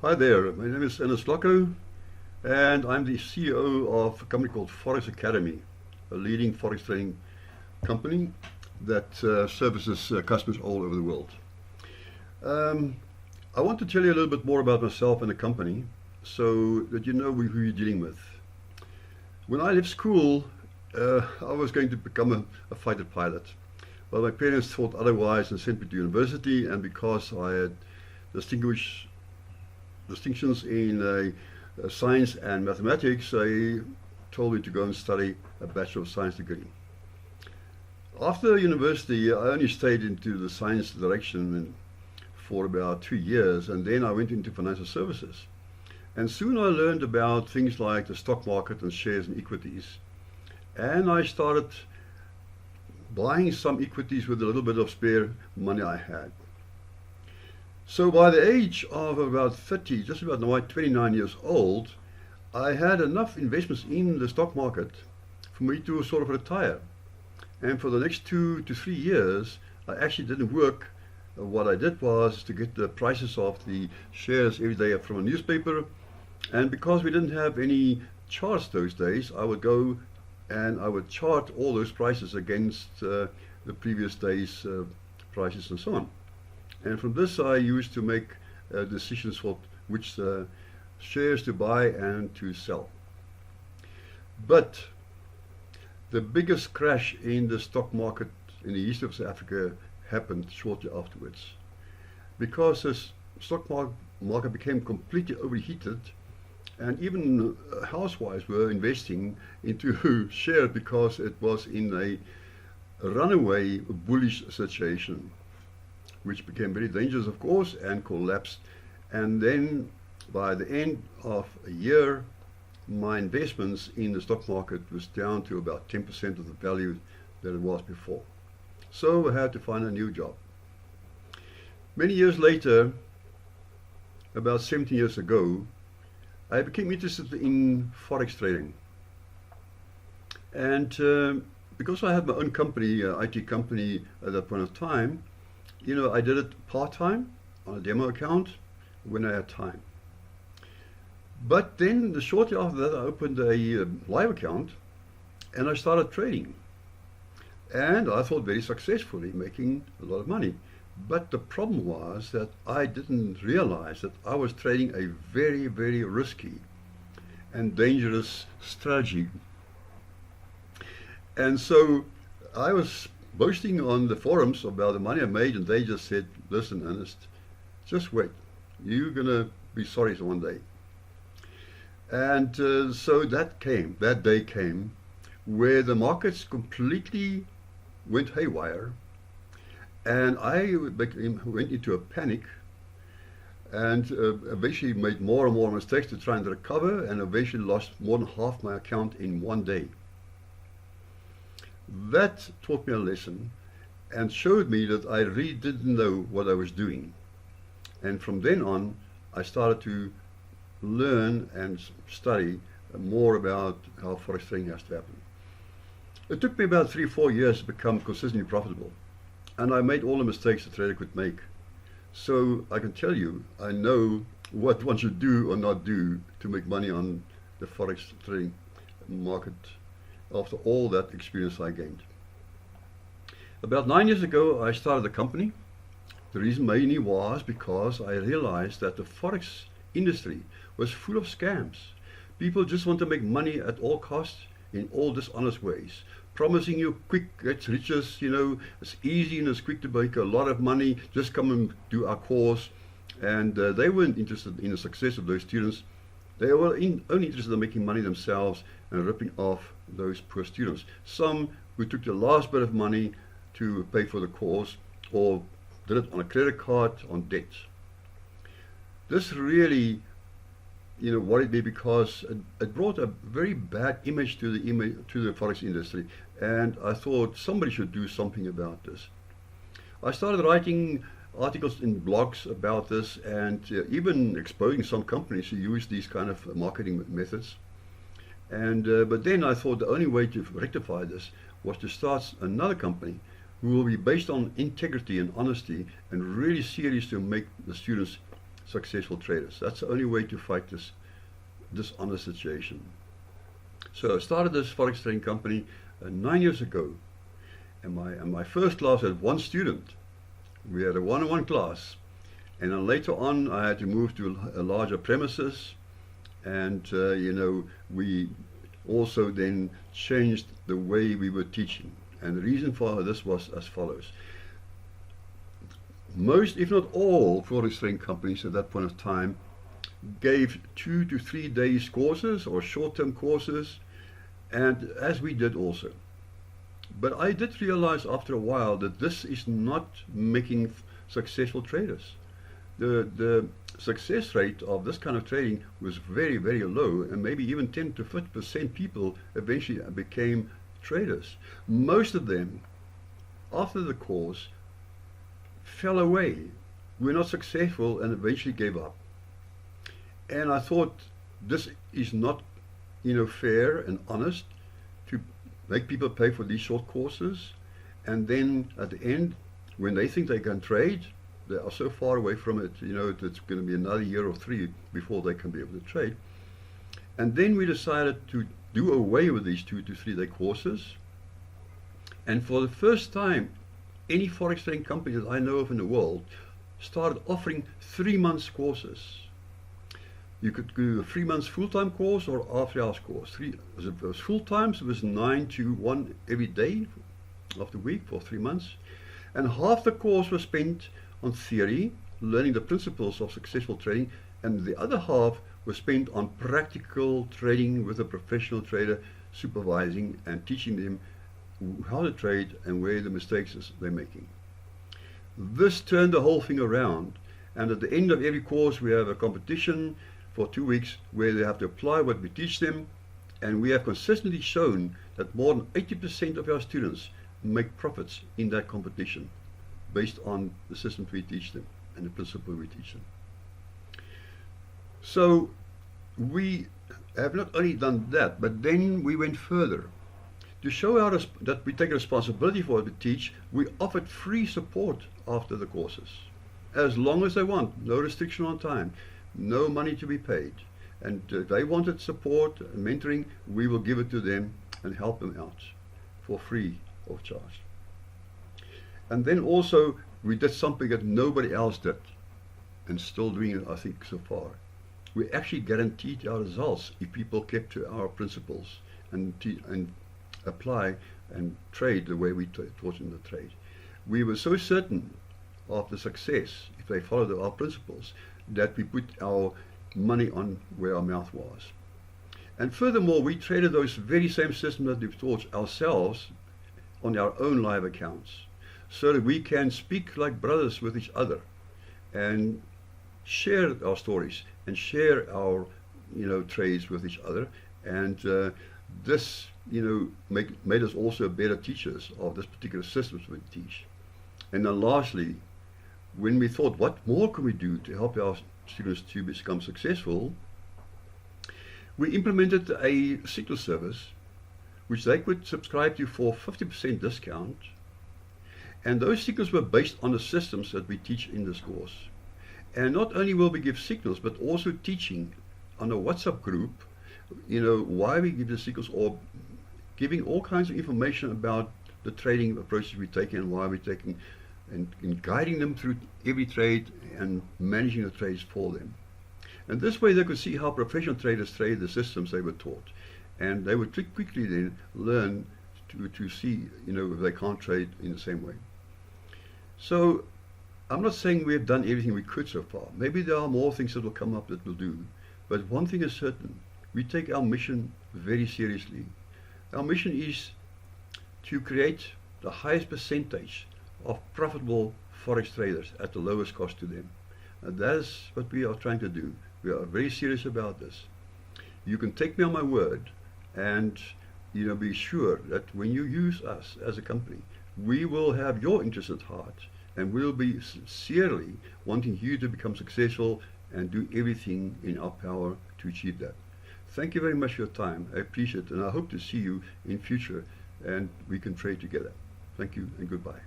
Hi there, my name is Ernest Locko, and I'm the CEO of a company called Forex Academy, a leading forex training company that services customers all over the world. I want to tell you a little bit more about myself and the company so that you know who you're dealing with. When I left school, I was going to become a fighter pilot. Well, my parents thought otherwise and sent me to university, and because I had distinctions in science and mathematics, they told me to go and study a Bachelor of Science degree. After university, I only stayed into the science direction for about 2 years, and then I went into financial services. And soon I learned about things like the stock market and shares and equities. And I started buying some equities with a little bit of spare money I had. So by the age of about 30, just about 29 years old, I had enough investments in the stock market for me to sort of retire. And for the next 2 to 3 years, I actually didn't work. What I did was to get the prices of the shares every day from a newspaper. And because we didn't have any charts those days, I would go and I would chart all those prices against the previous day's prices and so on. And from this I used to make decisions for which shares to buy and to sell. But the biggest crash in the stock market in the east of South Africa happened shortly afterwards, because the stock market became completely overheated, and even housewives were investing into shares because it was in a runaway bullish situation, which became very dangerous, of course, and collapsed. And then by the end of a year, my investments in the stock market was down to about 10% of the value that it was before. So I had to find a new job. Many years later, about 17 years ago, I became interested in forex trading. And because I had my own company, IT company at that point of time, I did it part-time on a demo account when I had time. But then shortly after that, I opened a live account and I started trading. And I thought very successfully, making a lot of money. But the problem was that I didn't realize that I was trading a very, very risky and dangerous strategy. And so I was boasting on the forums about the money I made, and they just said, listen, Ernest, just wait. You're going to be sorry one day. And so that day came, where the markets completely went haywire. And I went into a panic and eventually made more and more mistakes to try and recover, and eventually lost more than half my account in one day. That taught me a lesson and showed me that I really didn't know what I was doing. And from then on, I started to learn and study more about how forex trading has to happen. It took me about 3 or 4 years to become consistently profitable. And I made all the mistakes a trader could make. So I can tell you, I know what one should do or not do to make money on the forex trading market after all that experience I gained. About 9 years ago, I started a company. The reason mainly was because I realized that the forex industry was full of scams. People just want to make money at all costs in all dishonest ways, promising you quick gets riches, it's easy and it's quick to make a lot of money, just come and do our course. And they weren't interested in the success of those students. They were only interested in making money themselves and ripping off those poor students. Some who took the last bit of money to pay for the course, or did it on a credit card, on debt. This really worried me, because it brought a very bad image to the forex industry, and I thought somebody should do something about this. I started writing articles in blogs about this, and even exposing some companies who use these kind of marketing methods. And but then I thought the only way to rectify this was to start another company who will be based on integrity and honesty, and really serious to make the students successful traders. That's the only way to fight this dishonest situation. So I started this forex trading company 9 years ago, and my first class had 1 student. We had a one-on-one class, and then later on I had to move to a larger premises, and we also then changed the way we were teaching. And the reason for this was as follows. Most, if not all, forex trading companies at that point of time gave 2 to 3 days courses or short-term courses, and as we did also. But I did realize after a while that this is not making successful traders. The success rate of this kind of trading was very, very low, and maybe even 10 to 50% people eventually became traders. Most of them, after the course, fell away, were not successful, and eventually gave up. And I thought this is not, fair and honest to make people pay for these short courses, and then at the end, when they think they can trade, they are so far away from it, it's going to be another year or 3 before they can be able to trade. And then we decided to do away with these 2 to 3 day courses. And for the first time, any forex trading company that I know of in the world started offering 3 months courses. You could do a 3 months full-time course or after-hours course. If it was full-time, so it was 9 to 1 every day of the week for 3 months. And half the course was spent on theory, learning the principles of successful trading, and the other half was spent on practical trading with a professional trader, supervising and teaching them how to trade and where the mistakes they're making. This turned the whole thing around, and at the end of every course we have a competition for 2 weeks where they have to apply what we teach them, and we have consistently shown that more than 80% of our students make profits in that competition based on the systems we teach them and the principle we teach them. So we have not only done that, but then we went further. To show that we take responsibility for what we teach, we offered free support after the courses, as long as they want, no restriction on time, no money to be paid. And if they wanted support and mentoring, we will give it to them and help them out for free of charge. And then also we did something that nobody else did, and still doing it, I think, so far. We actually guaranteed our results if people kept to our principles and apply and trade the way we taught them to trade. We were so certain of the success if they followed our principles that we put our money on where our mouth was. And furthermore, we traded those very same systems that we've taught ourselves on our own live accounts, so that we can speak like brothers with each other and share our stories and share our trades with each other. And this made us also better teachers of this particular systems we teach. And then lastly, when we thought what more can we do to help our students to become successful, we implemented a signal service which they could subscribe to for 50% discount. And those signals were based on the systems that we teach in this course. And not only will we give signals, but also teaching on a WhatsApp group, why we give the signals, or giving all kinds of information about the trading approaches we take and why we're taking, and guiding them through every trade and managing the trades for them. And this way they could see how professional traders trade the systems they were taught. And they would quickly then learn to see, if they can't trade in the same way. So I'm not saying we have done everything we could so far. Maybe there are more things that will come up that we'll do. But one thing is certain, we take our mission very seriously. Our mission is to create the highest percentage of profitable forex traders at the lowest cost to them. And that is what we are trying to do. We are very serious about this. You can take me on my word and be sure that when you use us as a company, we will have your interest at heart, and we'll be sincerely wanting you to become successful and do everything in our power to achieve that. Thank you very much for your time. I appreciate it, and I hope to see you in future and we can trade together. Thank you and goodbye.